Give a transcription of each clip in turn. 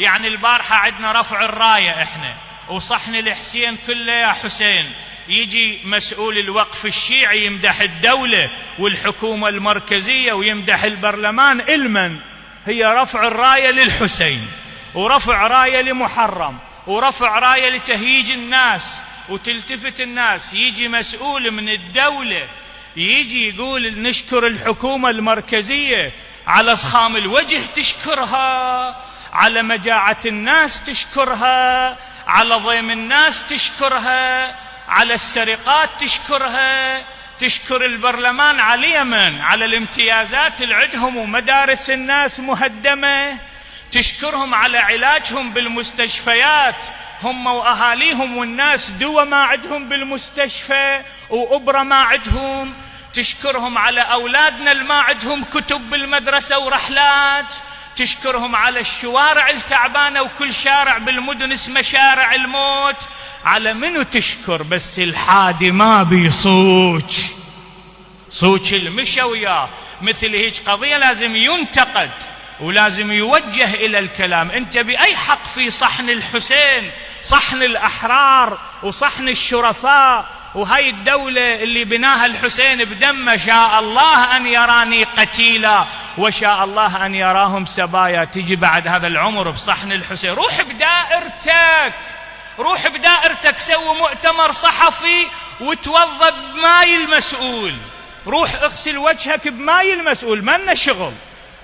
يعني البارحة عندنا رفع الراية احنا وصحن الحسين كله يا حسين، يجي مسؤول الوقف الشيعي يمدح الدولة والحكومة المركزية ويمدح البرلمان. المن هي رفع الراية للحسين، ورفع راية لمحرم، ورفع راية لتهييج الناس وتلتفت الناس. يجي مسؤول من الدولة يجي يقول نشكر الحكومة المركزية على صخام الوجه تشكرها، على مجاعة الناس تشكرها، على ضيم الناس تشكرها، على السرقات تشكرها، تشكر البرلمان على اليمن على الامتيازات اللي عندهم ومدارس الناس مهدمة، تشكرهم على علاجهم بالمستشفيات هم وأهاليهم والناس دواء ما عندهم بالمستشفى وأبرة ما عندهم، تشكرهم على أولادنا اللي ما عندهم كتب بالمدرسة ورحلات، تشكرهم على الشوارع التعبانة وكل شارع بالمدن اسمه شارع الموت. على منو تشكر؟ بس الحادي ما بيصوج صوج المشى وياه. مثل هيج قضية لازم ينتقد ولازم يوجه إلى الكلام. أنت بأي حق في صحن الحسين، صحن الأحرار وصحن الشرفاء، وهاي الدولة اللي بناها الحسين بدمه، شاء الله أن يراني قتيلا وشاء الله أن يراهم سبايا، تجي بعد هذا العمر بصحن الحسين؟ روح بدائرتك، روح بدائرتك سوي مؤتمر صحفي وتوضى بماي المسؤول، روح اغسل وجهك بماي المسؤول، مالنا شغل.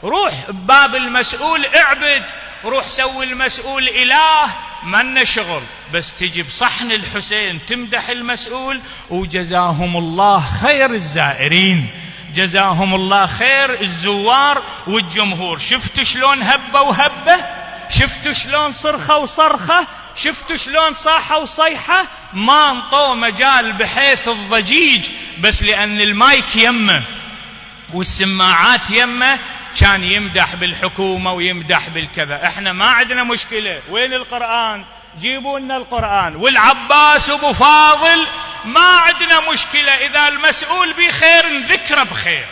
روح بباب المسؤول اعبد، روح سوي المسؤول إله، مالنا شغل. بس تجي بصحن الحسين تمدح المسؤول. وجزاهم الله خير الزائرين، جزاهم الله خير الزوار والجمهور. شفتوا شلون هبة وهبة؟ شفتوا شلون صرخة وصرخة؟ شفتوا شلون صاحة وصيحة؟ ما انطوا مجال بحيث الضجيج، بس لأن المايك يمه والسماعات يمه كان يمدح بالحكومة ويمدح بالكذا. احنا ما عندنا مشكلة. وين القرآن؟ جيبوا لنا القرآن. والعباس وابو فاضل ما عندنا مشكلة، إذا المسؤول بخير نذكره بخير.